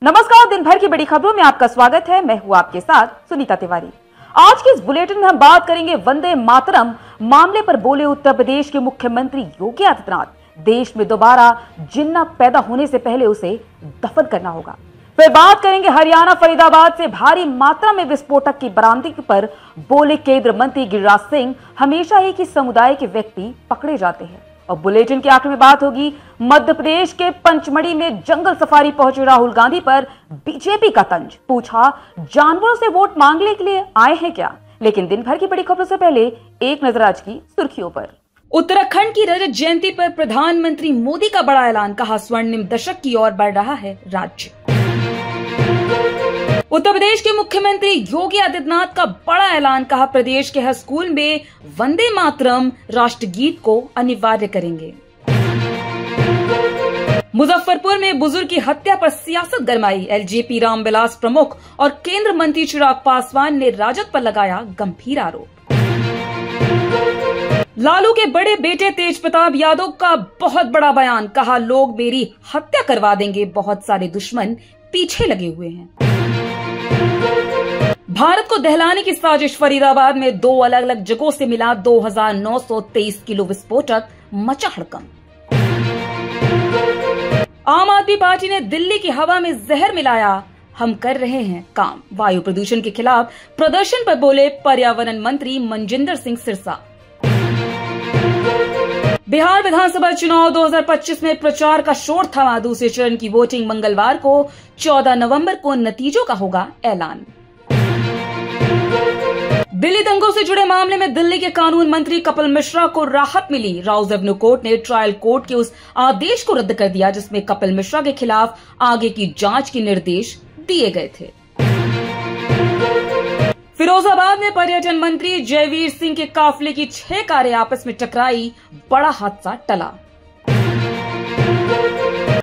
नमस्कार, दिन भर की बड़ी खबरों में आपका स्वागत है। मैं हूं आपके साथ सुनीता तिवारी। आज के इस बुलेटिन में हम बात करेंगे वंदे मातरम मामले पर बोले उत्तर प्रदेश के मुख्यमंत्री योगी आदित्यनाथ। देश में दोबारा जिन्ना पैदा होने से पहले उसे दफन करना होगा। फिर बात करेंगे हरियाणा फरीदाबाद से भारी मात्रा में विस्फोटक की बरामदगी पर बोले केंद्रीय मंत्री गिरिराज सिंह, हमेशा एक ही समुदाय के व्यक्ति पकड़े जाते हैं। और बुलेटिन के आखिर में बात होगी मध्य प्रदेश के पंचमढ़ी में जंगल सफारी पहुंचे राहुल गांधी पर बीजेपी का तंज। पूछा, जानवरों से वोट मांगने के लिए आए हैं क्या? लेकिन दिन भर की बड़ी खबरों से पहले एक नजर आज की सुर्खियों पर। उत्तराखंड की रजत जयंती पर प्रधानमंत्री मोदी का बड़ा ऐलान, कहा स्वर्णिम दशक की ओर बढ़ रहा है राज्य। उत्तर प्रदेश के मुख्यमंत्री योगी आदित्यनाथ का बड़ा ऐलान, कहा प्रदेश के हर स्कूल में वंदे मातरम राष्ट्रगीत को अनिवार्य करेंगे। मुजफ्फरपुर में बुजुर्ग की हत्या पर सियासत गरमाई, एलजेपी रामविलास प्रमुख और केंद्र मंत्री चिराग पासवान ने राजद पर लगाया गंभीर आरोप। लालू के बड़े बेटे तेज प्रताप यादव का बहुत बड़ा बयान, कहा लोग मेरी हत्या करवा देंगे, बहुत सारे दुश्मन पीछे लगे हुए हैं। भारत को दहलाने की साजिश, फरीदाबाद में दो अलग अलग जगहों से मिला 2923 किलो विस्फोटक, मचा हड़कंप। आम आदमी पार्टी ने दिल्ली की हवा में जहर मिलाया, हम कर रहे हैं काम। वायु प्रदूषण के खिलाफ प्रदर्शन पर बोले पर्यावरण मंत्री मनजिंदर सिंह सिरसा। बिहार विधानसभा चुनाव 2025 में प्रचार का शोर थमा, दूसरे चरण की वोटिंग मंगलवार को 14 नवंबर को नतीजों का होगा ऐलान। दिल्ली दंगों से जुड़े मामले में दिल्ली के कानून मंत्री कपिल मिश्रा को राहत मिली। राउज एवेन्यू कोर्ट ने ट्रायल कोर्ट के उस आदेश को रद्द कर दिया जिसमें कपिल मिश्रा के खिलाफ आगे की जांच के निर्देश दिए गए थे। फिरोजाबाद में पर्यटन मंत्री जयवीर सिंह के काफिले की 6 कारें आपस में टकराई, बड़ा हादसा टला।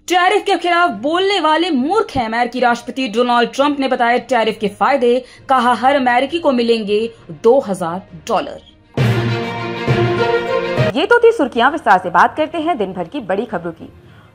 टैरिफ के खिलाफ बोलने वाले मूर्ख हैं, अमेरिकी राष्ट्रपति डोनाल्ड ट्रंप ने बताया टैरिफ के फायदे, कहा हर अमेरिकी को मिलेंगे $2000। ये तो थी सुर्खियां। विस्तार से बात करते हैं दिन भर की बड़ी खबरों की।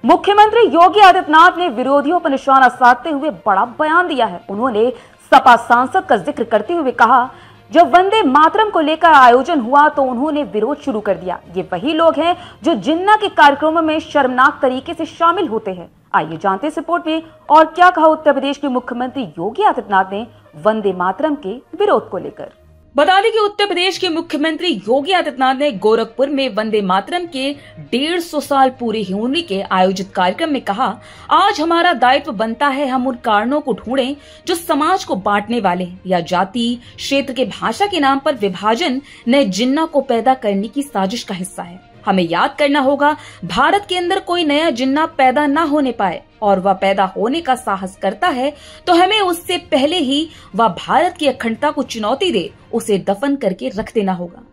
मुख्यमंत्री योगी आदित्यनाथ ने विरोधियों पर निशाना साधते हुए बड़ा बयान दिया है। उन्होंने सपा सांसद का जिक्र करते हुए कहा, जब वंदे मातरम को लेकर आयोजन हुआ तो उन्होंने विरोध शुरू कर दिया। ये वही लोग हैं जो जिन्ना के कार्यक्रमों में शर्मनाक तरीके से शामिल होते हैं। आइए जानते हैं इस रिपोर्ट में और क्या कहा उत्तर प्रदेश के मुख्यमंत्री योगी आदित्यनाथ ने वंदे मातरम के विरोध को लेकर। बता दें कि उत्तर प्रदेश के मुख्यमंत्री योगी आदित्यनाथ ने गोरखपुर में वंदे मातरम के 150 साल पूरे होने के आयोजित कार्यक्रम में कहा, आज हमारा दायित्व बनता है हम उन कारणों को ढूंढें जो समाज को बांटने वाले हैं या जाति, क्षेत्र के भाषा के नाम पर विभाजन नए जिन्ना को पैदा करने की साजिश का हिस्सा है। हमें याद करना होगा भारत के अंदर कोई नया जिन्ना पैदा न होने पाए और वह पैदा होने का साहस करता है तो हमें उससे पहले ही वह भारत की अखंडता को चुनौती दे उसे दफन करके रख देना होगा।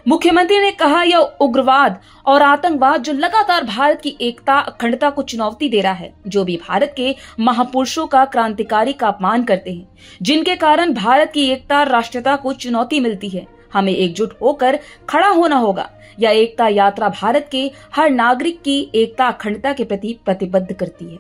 मुख्यमंत्री ने कहा, यह उग्रवाद और आतंकवाद जो लगातार भारत की एकता अखंडता को चुनौती दे रहा है, जो भी भारत के महापुरुषों का क्रांतिकारी का अपमान करते हैं, जिनके कारण भारत की एकता राष्ट्रीयता को चुनौती मिलती है, हमें एकजुट होकर खड़ा होना होगा। यह एकता यात्रा भारत के हर नागरिक की एकता अखंडता के प्रति प्रतिबद्ध करती है।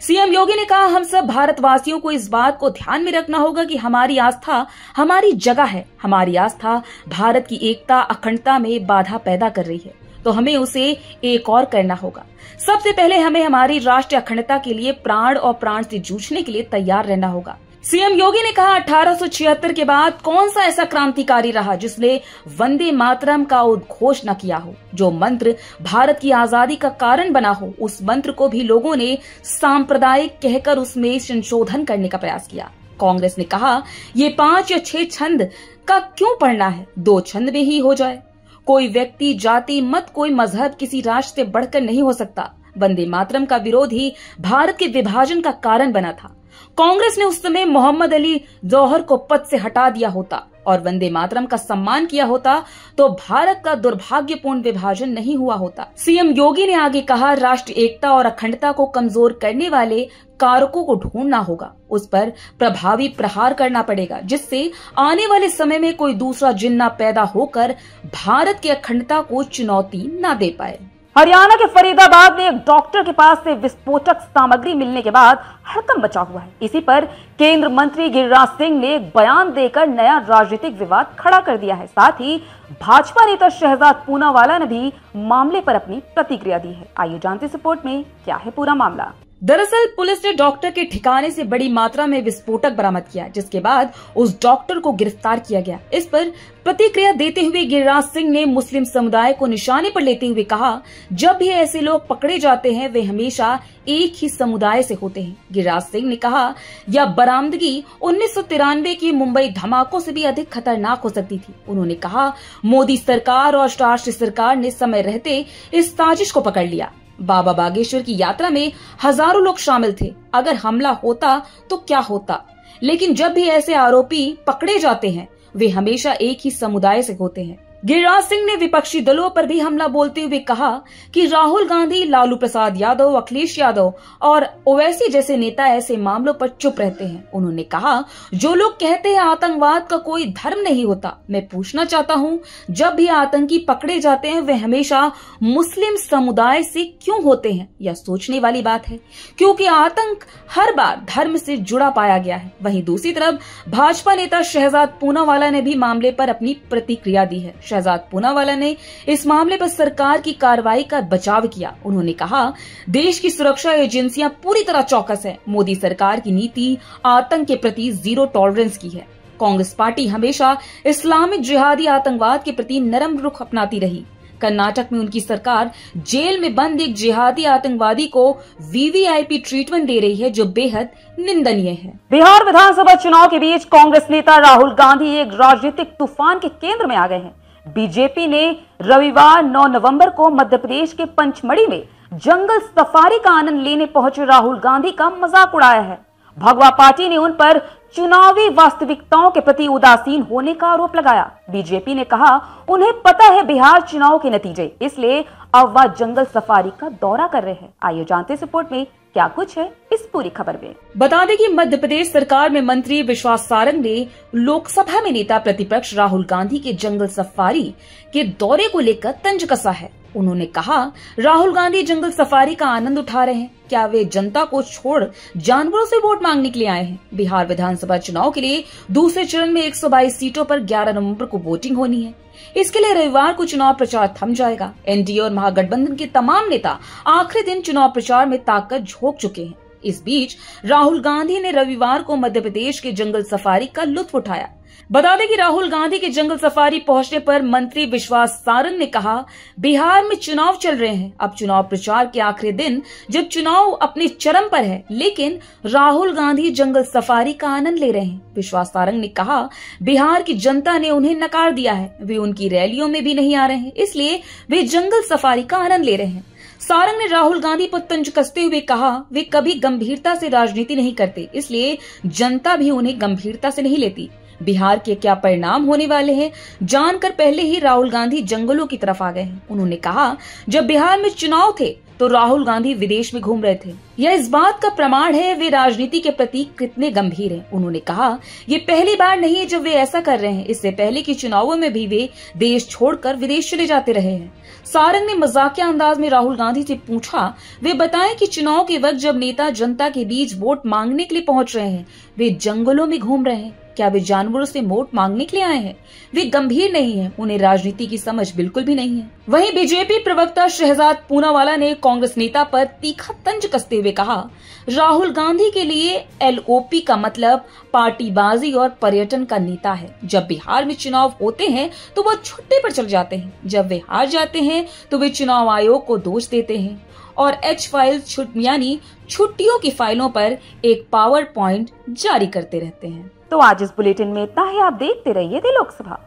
सीएम योगी ने कहा, हम सब भारतवासियों को इस बात को ध्यान में रखना होगा कि हमारी आस्था हमारी जगह है। हमारी आस्था भारत की एकता अखंडता में बाधा पैदा कर रही है तो हमें उसे एक और करना होगा। सबसे पहले हमें हमारी राष्ट्रीय अखंडता के लिए प्राण और प्राण से जूझने के लिए तैयार रहना होगा। सीएम योगी ने कहा, 1876 के बाद कौन सा ऐसा क्रांतिकारी रहा जिसने वंदे मातरम का उद्घोष न किया हो, जो मंत्र भारत की आजादी का कारण बना हो। उस मंत्र को भी लोगों ने सांप्रदायिक कहकर उसमें संशोधन करने का प्रयास किया। कांग्रेस ने कहा, ये 5 या 6 छंद का क्यों पढ़ना है, 2 छंद में ही हो जाए। कोई व्यक्ति, जाति, मत, कोई मजहब किसी राष्ट्र से बढ़कर नहीं हो सकता। वंदे मातरम का विरोध ही भारत के विभाजन का कारण बना था। कांग्रेस ने उस समय मोहम्मद अली जौहर को पद से हटा दिया होता और वंदे मातरम का सम्मान किया होता तो भारत का दुर्भाग्यपूर्ण विभाजन नहीं हुआ होता। सीएम योगी ने आगे कहा, राष्ट्रीय एकता और अखंडता को कमजोर करने वाले कारकों को ढूंढना होगा, उस पर प्रभावी प्रहार करना पड़ेगा, जिससे आने वाले समय में कोई दूसरा जिन्ना पैदा होकर भारत की अखंडता को चुनौती न दे पाए। हरियाणा के फरीदाबाद में एक डॉक्टर के पास से विस्फोटक सामग्री मिलने के बाद हड़कंप मचा हुआ है। इसी पर केंद्र मंत्री गिरिराज सिंह ने एक बयान देकर नया राजनीतिक विवाद खड़ा कर दिया है। साथ ही भाजपा नेता शहजाद पूनावाला ने भी मामले पर अपनी प्रतिक्रिया दी है। आइए जानते इस रिपोर्ट में क्या है पूरा मामला। दरअसल पुलिस ने डॉक्टर के ठिकाने से बड़ी मात्रा में विस्फोटक बरामद किया, जिसके बाद उस डॉक्टर को गिरफ्तार किया गया। इस पर प्रतिक्रिया देते हुए गिरिराज सिंह ने मुस्लिम समुदाय को निशाने पर लेते हुए कहा, जब भी ऐसे लोग पकड़े जाते हैं वे हमेशा एक ही समुदाय से होते हैं। गिरिराज सिंह ने कहा, यह बरामदगी 1993 की मुंबई धमाकों से भी अधिक खतरनाक हो सकती थी। उन्होंने कहा, मोदी सरकार और राष्ट्रीय सरकार ने समय रहते इस साजिश को पकड़ लिया। बाबा बागेश्वर की यात्रा में हजारों लोग शामिल थे। अगर हमला होता तो क्या होता, लेकिन जब भी ऐसे आरोपी पकड़े जाते हैं वे हमेशा एक ही समुदाय से होते हैं। गिरिराज सिंह ने विपक्षी दलों पर भी हमला बोलते हुए कहा कि राहुल गांधी, लालू प्रसाद यादव, अखिलेश यादव और ओवैसी जैसे नेता ऐसे मामलों पर चुप रहते हैं। उन्होंने कहा, जो लोग कहते हैं आतंकवाद का कोई धर्म नहीं होता, मैं पूछना चाहता हूं, जब भी आतंकी पकड़े जाते हैं वे हमेशा मुस्लिम समुदाय से क्यों होते हैं? यह सोचने वाली बात है, क्योंकि आतंक हर बार धर्म से जुड़ा पाया गया है। वहीं दूसरी तरफ भाजपा नेता शहजाद पूनावाला ने भी मामले पर अपनी प्रतिक्रिया दी है। शहजाद पूनावाला ने इस मामले पर सरकार की कार्रवाई का बचाव किया। उन्होंने कहा, देश की सुरक्षा एजेंसियां पूरी तरह चौकस है। मोदी सरकार की नीति आतंक के प्रति जीरो टॉलरेंस की है। कांग्रेस पार्टी हमेशा इस्लामिक जिहादी आतंकवाद के प्रति नरम रुख अपनाती रही। कर्नाटक में उनकी सरकार जेल में बंद एक जिहादी आतंकवादी को वीवीआईपी ट्रीटमेंट दे रही है, जो बेहद निंदनीय है। बिहार विधानसभा चुनाव के बीच कांग्रेस नेता राहुल गांधी एक राजनीतिक तूफान के केंद्र में आ गए हैं। बीजेपी ने रविवार 9 नवंबर को मध्य प्रदेश के पंचमढ़ी में जंगल सफारी का आनंद लेने पहुंचे राहुल गांधी का मजाक उड़ाया है। भगवा पार्टी ने उन पर चुनावी वास्तविकताओं के प्रति उदासीन होने का आरोप लगाया। बीजेपी ने कहा, उन्हें पता है बिहार चुनाव के नतीजे, इसलिए अब वह जंगल सफारी का दौरा कर रहे हैं। आइए जानते इस रिपोर्ट में क्या कुछ है इस पूरी खबर में। बता दें कि मध्य प्रदेश सरकार में मंत्री विश्वास सारंग ने लोकसभा में नेता प्रतिपक्ष राहुल गांधी के जंगल सफारी के दौरे को लेकर तंज कसा है। उन्होंने कहा, राहुल गांधी जंगल सफारी का आनंद उठा रहे हैं, क्या वे जनता को छोड़ जानवरों से वोट मांगने के लिए आए हैं? बिहार विधानसभा चुनाव के लिए दूसरे चरण में 122 सीटों पर 11 नवंबर को वोटिंग होनी है। इसके लिए रविवार को चुनाव प्रचार थम जाएगा। एनडीए और महागठबंधन के तमाम नेता आखिरी दिन चुनाव प्रचार में ताकत झोंक चुके हैं। इस बीच राहुल गांधी ने रविवार को मध्य प्रदेश के जंगल सफारी का लुत्फ उठाया। बता दें कि राहुल गांधी के जंगल सफारी पहुंचने पर मंत्री विश्वास सारंग ने कहा, बिहार में चुनाव चल रहे हैं, अब चुनाव प्रचार के आखिरी दिन जब चुनाव अपने चरम पर है, लेकिन राहुल गांधी जंगल सफारी का आनंद ले रहे हैं। विश्वास सारंग ने कहा, बिहार की जनता ने उन्हें नकार दिया है, वे उनकी रैलियों में भी नहीं आ रहे हैं, इसलिए वे जंगल सफारी का आनंद ले रहे हैं। सारंग ने राहुल गांधी पर तंज कसते हुए कहा, वे कभी गंभीरता से राजनीति नहीं करते, इसलिए जनता भी उन्हें गंभीरता से नहीं लेती। बिहार के क्या परिणाम होने वाले हैं जानकर पहले ही राहुल गांधी जंगलों की तरफ आ गए हैं। उन्होंने कहा, जब बिहार में चुनाव थे तो राहुल गांधी विदेश में घूम रहे थे, यह इस बात का प्रमाण है वे राजनीति के प्रति कितने गंभीर हैं। उन्होंने कहा, ये पहली बार नहीं है जब वे ऐसा कर रहे हैं, इससे पहले की चुनावों में भी वे देश छोड़कर विदेश चले जाते रहे हैं। सारंग ने मजाकिया अंदाज में राहुल गांधी से पूछा, वे बताएं कि चुनाव के वक्त जब नेता जनता के बीच वोट मांगने के लिए पहुंच रहे हैं, वे जंगलों में घूम रहे हैं, क्या वे जानवरों से वोट मांगने के लिए आए हैं? वे गंभीर नहीं हैं, उन्हें राजनीति की समझ बिल्कुल भी नहीं है। वहीं बीजेपी प्रवक्ता शहजाद पूनावाला ने कांग्रेस नेता पर तीखा तंज कसते हुए कहा, राहुल गांधी के लिए एलओपी का मतलब पार्टीबाजी और पर्यटन का नेता है। जब बिहार में चुनाव होते हैं तो वो छुट्टी पर चले जाते हैं, जब वे हार जाते हैं तो वे चुनाव आयोग को दोष देते हैं और एच फाइल यानी छुट्टियों की फाइलों पर एक पावर पॉइंट जारी करते रहते हैं। तो आज इस बुलेटिन में इतना ही। आप देखते रहिए दी लोकसभा।